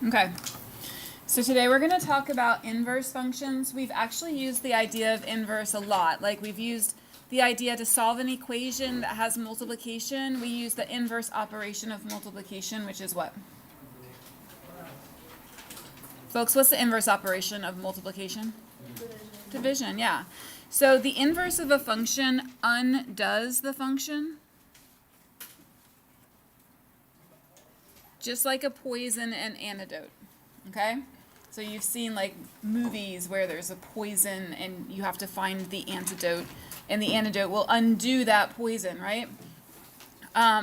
Okay, so today we're going to talk about inverse functions. We've actually used the idea of inverse a lot. Like we've used the idea to solve an equation that has multiplication. We use the inverse operation of multiplication, which is what? Folks, what's the inverse operation of multiplication? Division, yeah. So the inverse of a function undoes the function. Just like a poison and antidote, okay? So you've seen like movies where there's a poison and you have to find the antidote, and the antidote will undo that poison, right?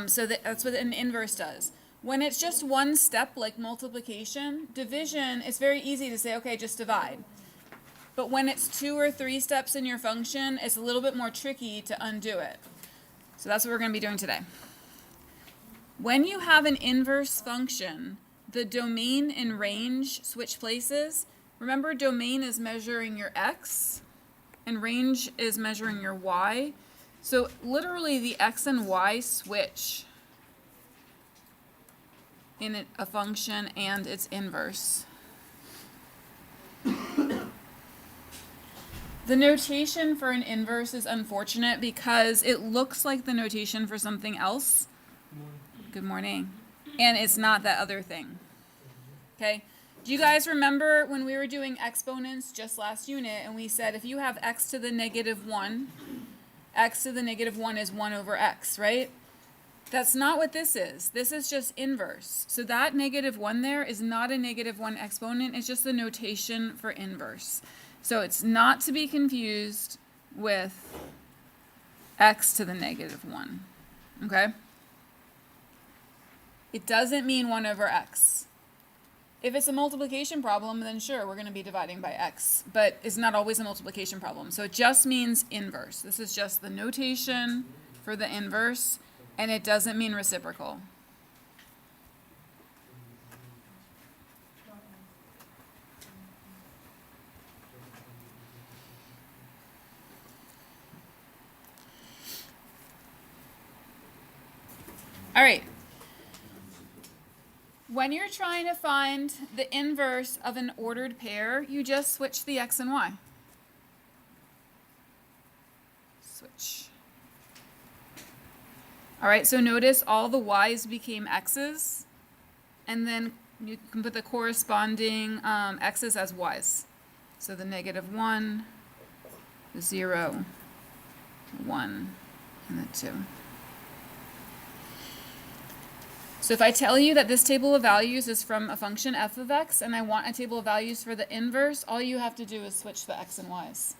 So that's what an inverse does. When it's just one step like multiplication, division, it's very easy to say, okay, just divide. But when it's 2 or 3 steps in your function, it's a little bit more tricky to undo it. So that's what we're going to be doing today. When you have an inverse function, the domain and range switch places. Remember, domain is measuring your x, and range is measuring your y. So literally the x and y switch in a function and its inverse. The notation for an inverse is unfortunate because it looks like the notation for something else. Good morning. And it's not that other thing. Okay? Do you guys remember when we were doing exponents just last unit and we said if you have x to the negative 1, x to the negative 1 is 1 over x, right? That's not what this is. This is just inverse. So that negative 1 there is not a negative 1 exponent. It's just the notation for inverse. So it's not to be confused with x to the negative 1. Okay? It doesn't mean 1 over x. If it's a multiplication problem, then sure, we're going to be dividing by x. But it's not always a multiplication problem. So it just means inverse. This is just the notation for the inverse, and it doesn't mean reciprocal. All right. When you're trying to find the inverse of an ordered pair, you just switch the x and y. Switch. All right, so notice all the y's became x's, and then you can put the corresponding x's as y's. So the negative 1, the 0, 1, and the 2. So if I tell you that this table of values is from a function f of x and I want a table of values for the inverse, all you have to do is switch the x and y's.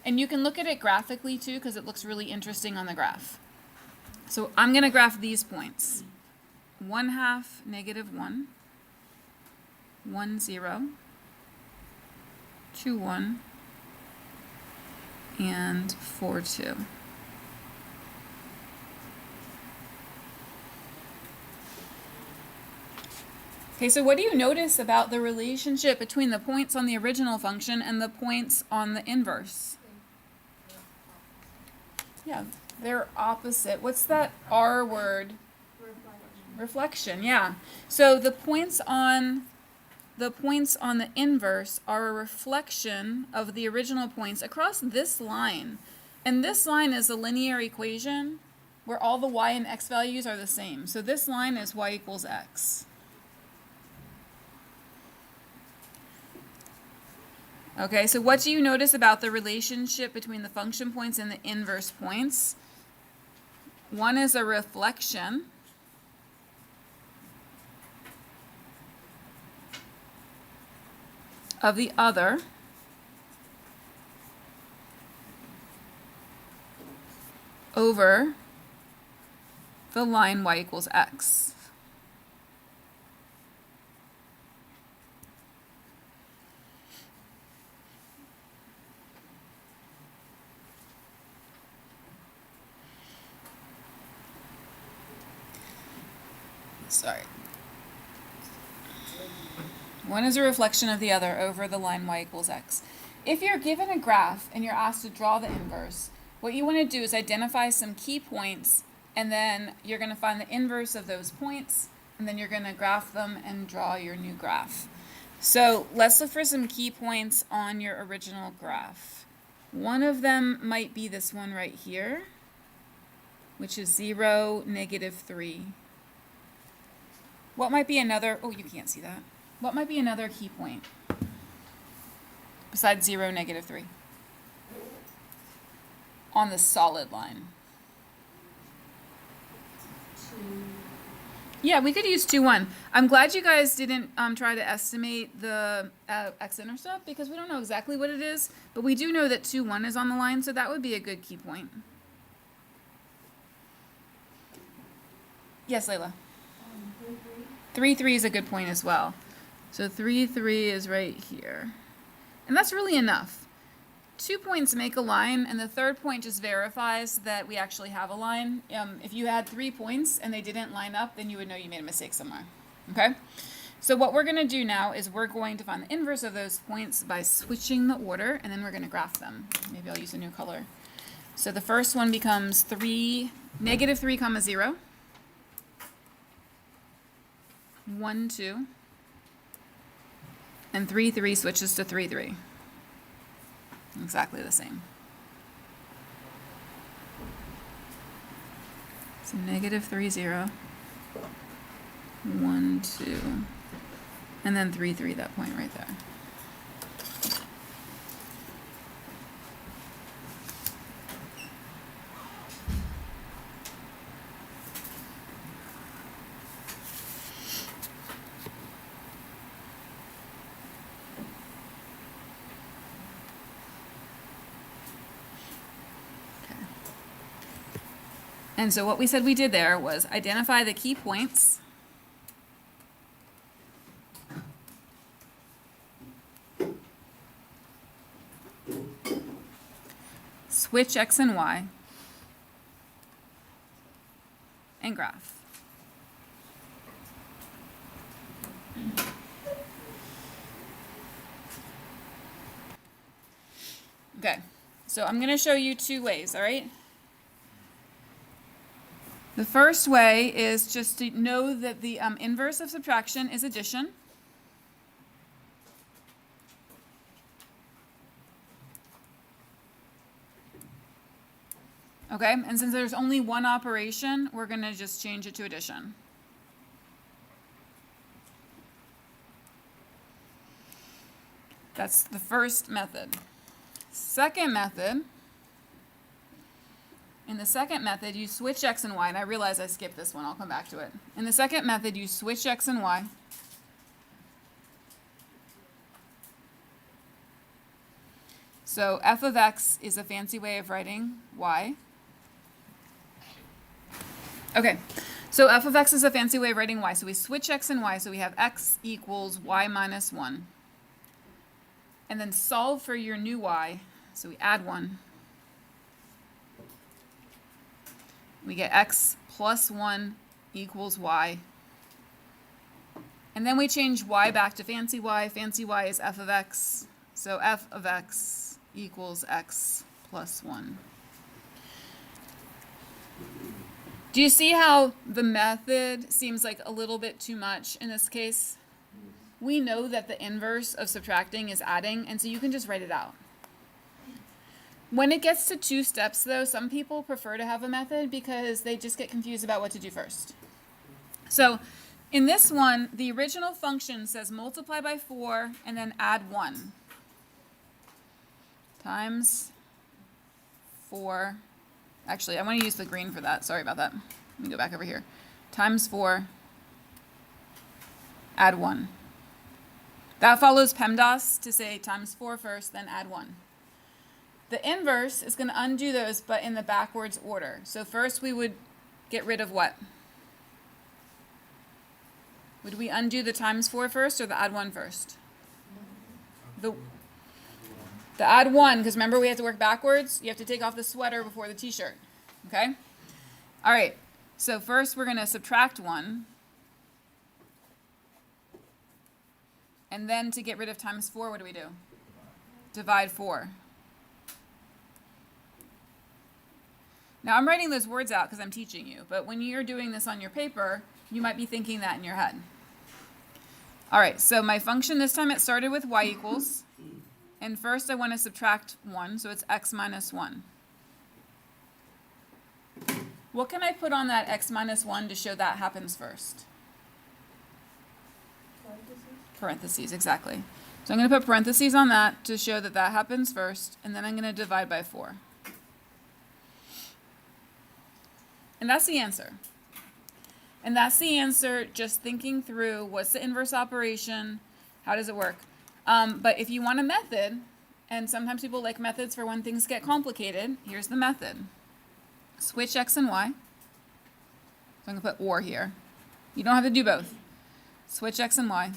And you can look at it graphically too because it looks really interesting on the graph. So I'm going to graph these points. 1/2, negative 1, 1, 0, 2, 1, and 4, 2. Okay, so what do you notice about the relationship between the points on the original function and the points on the inverse? Yeah, they're opposite. What's that R word? Reflection, yeah. So the points on the inverse are a reflection of the original points across this line. And this line is a linear equation where all the y and x values are the same. So this line is y equals x. Okay, so what do you notice about the relationship between the function points and the inverse points? One is a reflection of the other. Over the line y equals x. Sorry. One is a reflection of the other over the line y equals x. If you're given a graph and you're asked to draw the inverse, what you want to do is identify some key points, and then you're going to find the inverse of those points, And then you're going to graph them and draw your new graph. So let's look for some key points on your original graph. One of them might be this one right here, which is 0, -3. What might be another, oh, you can't see that. What might be another key point besides 0, -3 on the solid line? Yeah, we could use 2, 1. I'm glad you guys didn't try to estimate the x-intercept because we don't know exactly what it is, but we do know that 2, 1 is on the line, so that would be a good key point. Yes, Layla? 3, 3 is a good point as well. So 3, 3 is right here. And that's really enough. 2 points make a line, and the third point just verifies that we actually have a line. If you had 3 points and they didn't line up, then you would know you made a mistake somewhere. Okay? So what we're going to do now is we're going to find the inverse of those points by switching the order, and then we're going to graph them. Maybe I'll use a new color. So the first one becomes -3, 0, 1, 2, and 3, 3 switches to 3, 3. Exactly the same. So -3, 0, 1, 2, and then 3, 3, that point right there. And so what we said we did there was identify the key points. Switch x and y. And graph. Okay, so I'm going to show you 2 ways, all right? The first way is just to know that the inverse of subtraction is addition. Okay, and since there's only one operation, we're going to just change it to addition. That's the first method. Second method. In the second method, you switch x and y, and I realize I skipped this one. I'll come back to it. In the second method, you switch x and y. So f of x is a fancy way of writing y. Okay, so f of x is a fancy way of writing y. So we switch x and y, so we have x equals y minus 1. And then solve for your new y, so we add 1. We get x plus 1 equals y. And then we change y back to fancy y. Fancy y is f of x. So f of x equals x plus 1. Do you see how the method seems like a little bit too much in this case? We know that the inverse of subtracting is adding, and so you can just write it out. When it gets to 2 steps, though, some people prefer to have a method because they just get confused about what to do first. So in this one, the original function says multiply by 4 and then add 1 times 4. Actually, I want to use the green for that. Sorry about that. Let me go back over here. Times 4, add 1. That follows PEMDAS to say times 4 first, then add 1. The inverse is going to undo those, but in the backwards order. So first we would get rid of what? Would we undo the times 4 first or the add 1 first? The add 1, because remember we have to work backwards. You have to take off the sweater before the t-shirt. Okay? All right. So first we're going to subtract 1. And then to get rid of times 4, what do we do? Divide 4. Now I'm writing those words out because I'm teaching you, but when you're doing this on your paper, You might be thinking that in your head. All right, so my function this time, it started with y equals. And first I want to subtract 1, so it's x minus 1. What can I put on that x minus 1 to show that happens first? Parentheses, exactly. So I'm going to put parentheses on that to show that that happens first, and then I'm going to divide by 4. And that's the answer. And that's the answer just thinking through what's the inverse operation, how does it work. But if you want a method, and sometimes people like methods for when things get complicated, here's the method. Switch x and y. So I'm going to put or here. You don't have to do both. Switch x and y.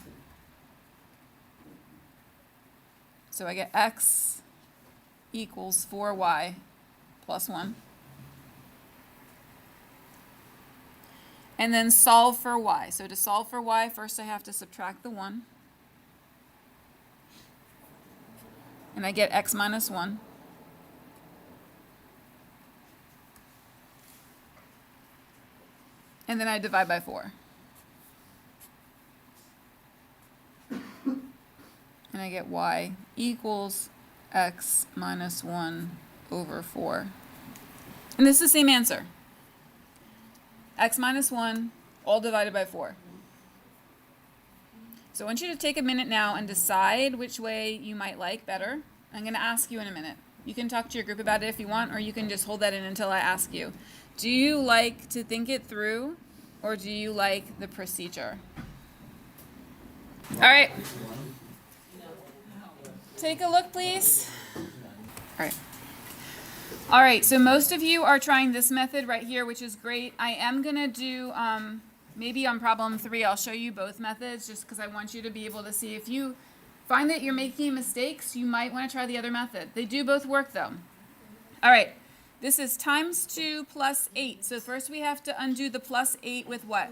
So I get x equals 4y plus 1. And then solve for y. So to solve for y, first I have to subtract the 1. And I get x minus 1. And then I divide by 4. And I get y equals x minus 1 over 4. And this is the same answer. X minus 1, all divided by 4. So I want you to take a minute now and decide which way you might like better. I'm going to ask you in a minute. You can talk to your group about it if you want, or you can just hold that in until I ask you. Do you like to think it through, or do you like the procedure? All right. Take a look, please. All right, so most of you are trying this method right here, which is great. I am going to do, maybe on problem 3, I'll show you both methods just because I want you to be able to see. If you find that you're making mistakes, you might want to try the other method. They do both work, though. All right, this is times 2 plus 8. So first we have to undo the plus 8 with what?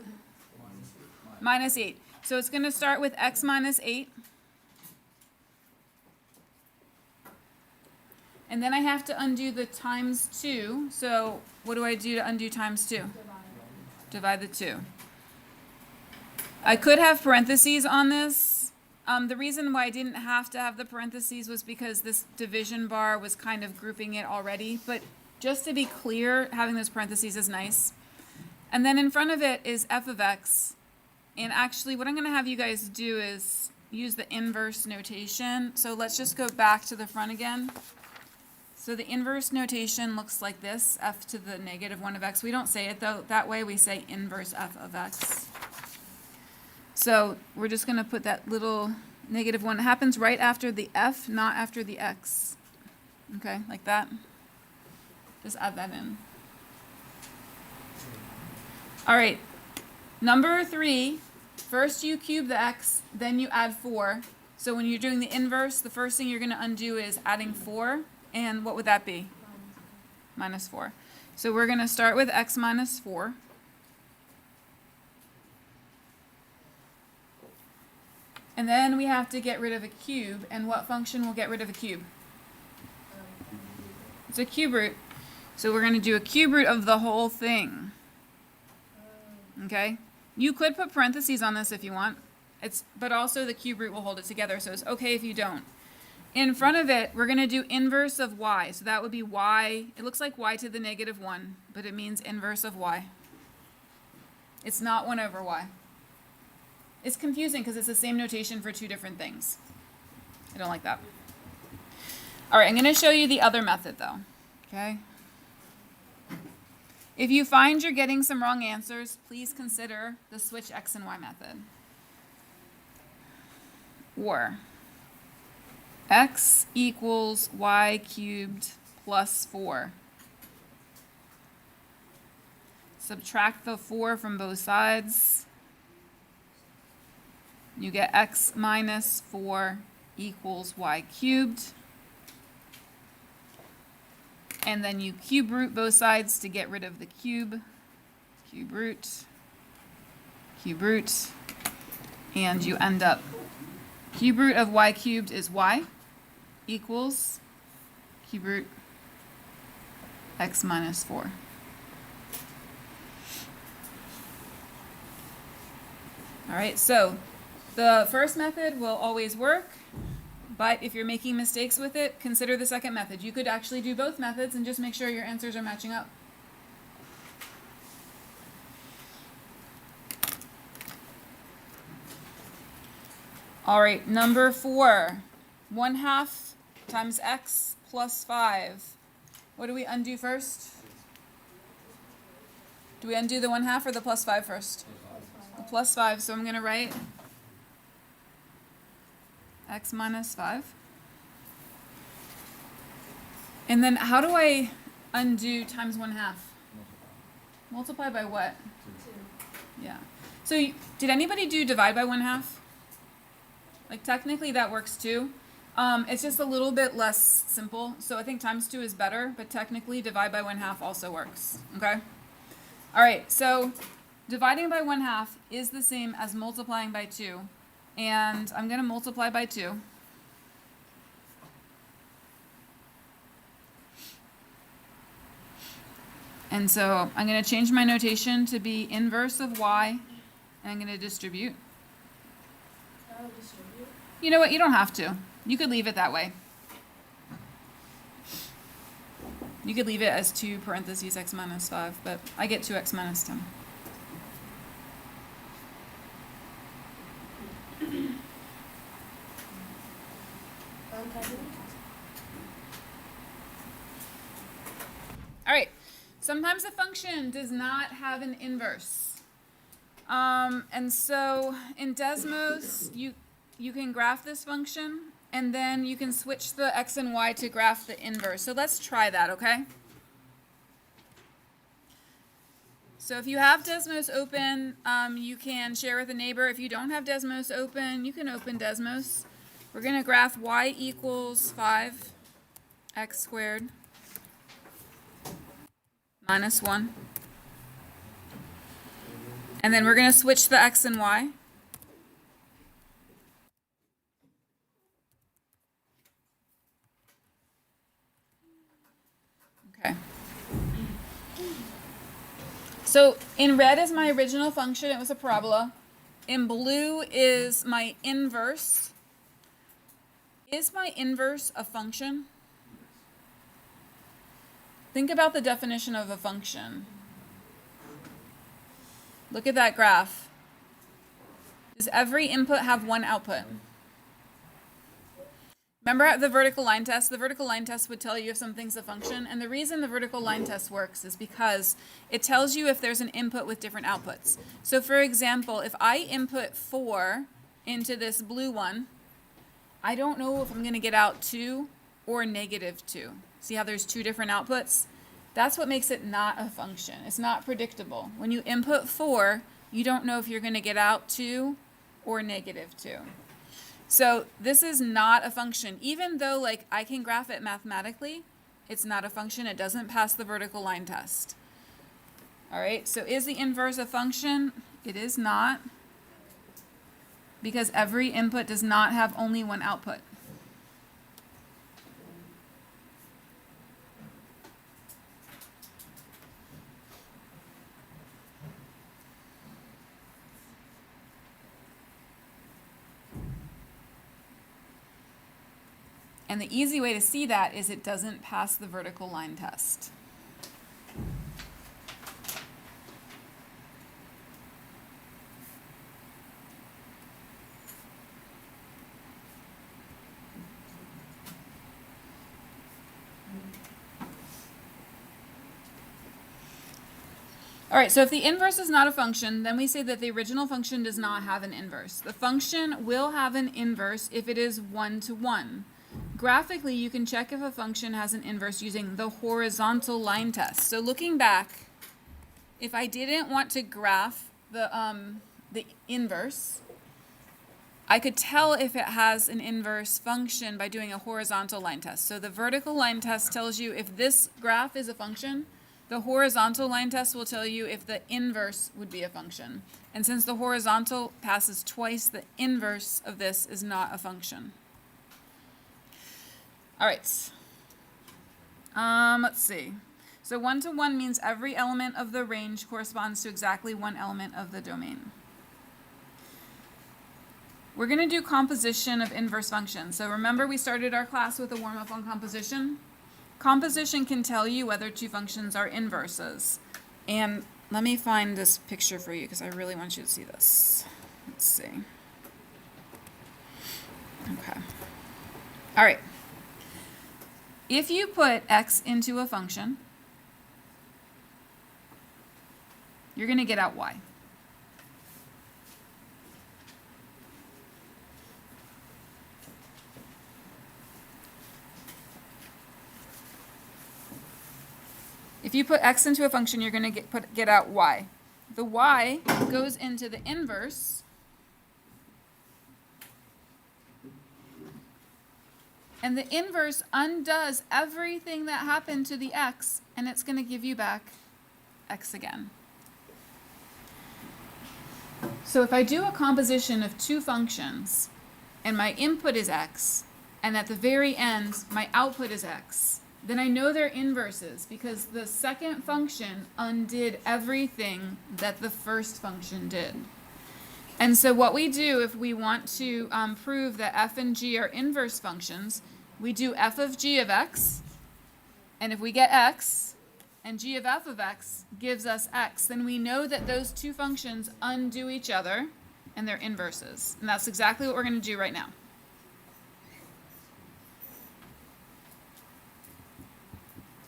Minus 8. So it's going to start with x minus 8. And then I have to undo the times 2. So what do I do to undo times 2? Divide the 2. I could have parentheses on this. The reason why I didn't have to have the parentheses was because this division bar was kind of grouping it already. But just to be clear, having those parentheses is nice. And then in front of it is f of x. And actually what I'm going to have you guys do is use the inverse notation. So let's just go back to the front again. So the inverse notation looks like this, f to the negative 1 of x. We don't say it though that way, we say inverse f of x. So we're just going to put that little negative 1. It happens right after the f, not after the x. Okay, like that. Just add that in. All right, number 3, first you cube the x, then you add 4. So when you're doing the inverse, the first thing you're going to undo is adding 4. And what would that be? Minus 4. So we're going to start with x minus 4. And then we have to get rid of a cube. And what function will get rid of a cube? It's a cube root. So we're going to do a cube root of the whole thing. Okay? You could put parentheses on this if you want. But also the cube root will hold it together, so it's okay if you don't. In front of it, we're going to do inverse of y. So that would be y. It looks like y to the negative 1, but it means inverse of y. It's not 1 over y. It's confusing because it's the same notation for 2 different things. I don't like that. All right, I'm going to show you the other method, though. Okay? If you find you're getting some wrong answers, please consider the switch x and y method. Or x equals y cubed plus 4. Subtract the 4 from both sides. You get x minus 4 equals y cubed. And then you cube root both sides to get rid of the cube. Cube root, and you end up cube root of y cubed is y equals cube root x minus 4. All right, so the first method will always work, but if you're making mistakes with it, consider the second method. You could actually do both methods and just make sure your answers are matching up. All right, number 4, 1/2 times x plus 5. What do we undo first? Do we undo the 1/2 or the plus 5 first? The plus 5, so I'm going to write x minus 5. And then how do I undo times 1/2? Multiply by what? 2. Yeah. So did anybody do divide by 1/2? Like technically that works too. It's just a little bit less simple. So I think times 2 is better, but technically divide by 1/2 also works. Okay? All right, so dividing by 1/2 is the same as multiplying by 2. And I'm going to multiply by 2. And so I'm going to change my notation to be inverse of y, and I'm going to distribute. You know what? You don't have to. You could leave it that way. You could leave it as 2 parentheses x minus 5, but I get 2x minus 10. All right. Sometimes a function does not have an inverse. And so in Desmos, you can graph this function, and then you can switch the x and y to graph the inverse. So let's try that, okay? So if you have Desmos open, you can share with a neighbor. If you don't have Desmos open, you can open Desmos. We're going to graph y equals 5x squared minus 1. And then we're going to switch the x and y. Okay. So in red is my original function. It was a parabola. In blue is my inverse. Is my inverse a function? Think about the definition of a function. Look at that graph. Does every input have one output? Remember at the vertical line test? The vertical line test would tell you if something's a function. And the reason the vertical line test works is because it tells you if there's an input with different outputs. So for example, if I input 4 into this blue one, I don't know if I'm going to get out 2 or negative 2. See how there's 2 different outputs? That's what makes it not a function. It's not predictable. When you input 4, you don't know if you're going to get out 2 or negative 2. So this is not a function. Even though like I can graph it mathematically, it's not a function. It doesn't pass the vertical line test. All right, so is the inverse a function? It is not, because every input does not have only one output. And the easy way to see that is it doesn't pass the vertical line test. All right, so if the inverse is not a function, then we say that the original function does not have an inverse. The function will have an inverse if it is 1-to-1. Graphically, you can check if a function has an inverse using the horizontal line test. So looking back, if I didn't want to graph the inverse, I could tell if it has an inverse function by doing a horizontal line test. So the vertical line test tells you if this graph is a function. The horizontal line test will tell you if the inverse would be a function. And since the horizontal passes twice, the inverse of this is not a function. All right. Let's see. So 1-to-1 means every element of the range corresponds to exactly one element of the domain. We're going to do composition of inverse functions. So remember we started our class with a warm-up on composition? Composition can tell you whether two functions are inverses. And let me find this picture for you because I really want you to see this. Let's see. Okay. All right. If you put x into a function, you're going to get out y. If you put x into a function, you're going to get out y. The y goes into the inverse, and the inverse undoes everything that happened to the x, and it's going to give you back x again. So if I do a composition of two functions, and my input is x, and at the very end, my output is x, then I know they're inverses because the second function undid everything that the first function did. And so what we do if we want to prove that f and g are inverse functions, we do f of g of x, and if we get x, and g of f of x gives us x, then we know that those two functions undo each other, and they're inverses. And that's exactly what we're going to do right now.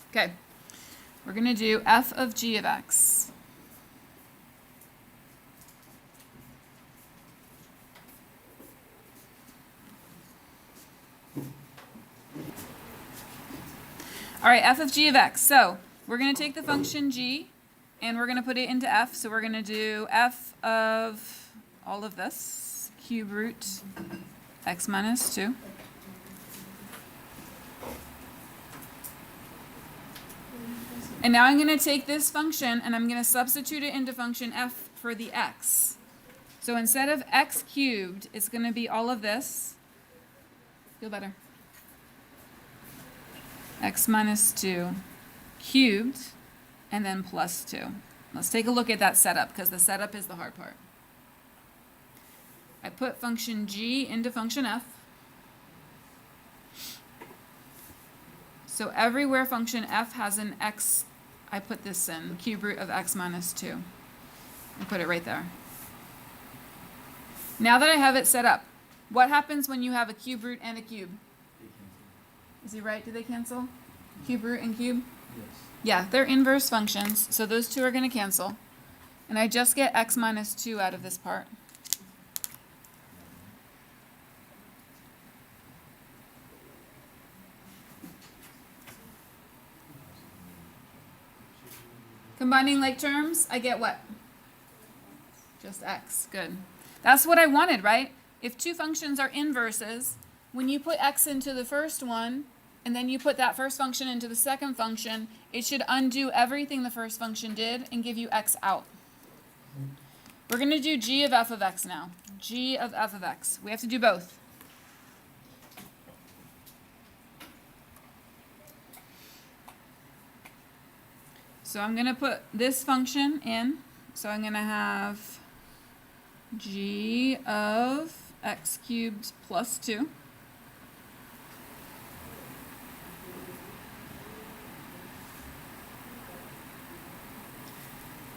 Okay, we're going to do f of g of x. All right, f of g of x. So we're going to take the function g, and we're going to put it into f. So we're going to do f of all of this, cube root x minus 2. And now I'm going to take this function and I'm going to substitute it into function f for the x. So instead of x cubed, it's going to be all of this. Feel better. X minus 2 cubed and then plus 2. Let's take a look at that setup because the setup is the hard part. I put function g into function f. So everywhere function f has an x, I put this in, cube root of x minus 2. I put it right there. Now that I have it set up, what happens when you have a cube root and a cube? Is he right? Do they cancel? Cube root and cube? Yes. Yeah, they're inverse functions, so those two are going to cancel. And I just get x minus 2 out of this part. Combining like terms, I get what? Just x. Good. That's what I wanted, right? If two functions are inverses, when you put x into the first one, and then you put that first function into the second function, it should undo everything the first function did and give you x out. We're going to do g of f of x now. G of f of x. We have to do both. So I'm going to put this function in. So I'm going to have g of x cubed plus 2.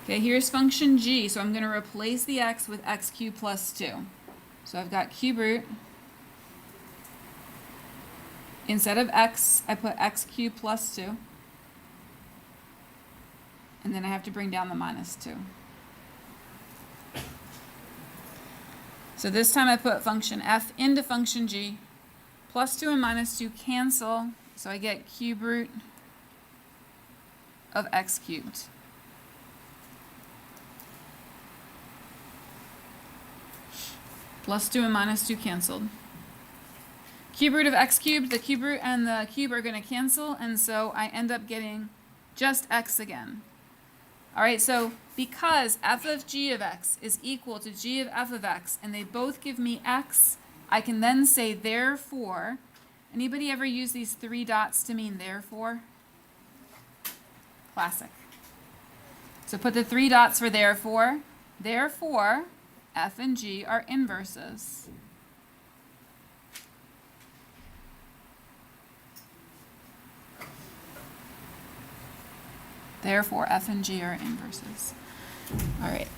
Okay, here's function g. So I'm going to replace the x with x cubed plus 2. So I've got cube root. Instead of x, I put x cubed plus 2. And then I have to bring down the minus 2. So this time I put function f into function g. Plus 2 and minus 2 cancel. So I get cube root of x cubed. Plus 2 and minus 2 canceled. Cube root of x cubed, the cube root and the cube are going to cancel, and so I end up getting just x again. All right, so because f of g of x is equal to g of f of x, and they both give me x, I can then say therefore. Anybody ever use these 3 dots to mean therefore? Classic. So put the 3 dots for therefore. Therefore, f and g are inverses. Therefore, F and G are inverses. All right.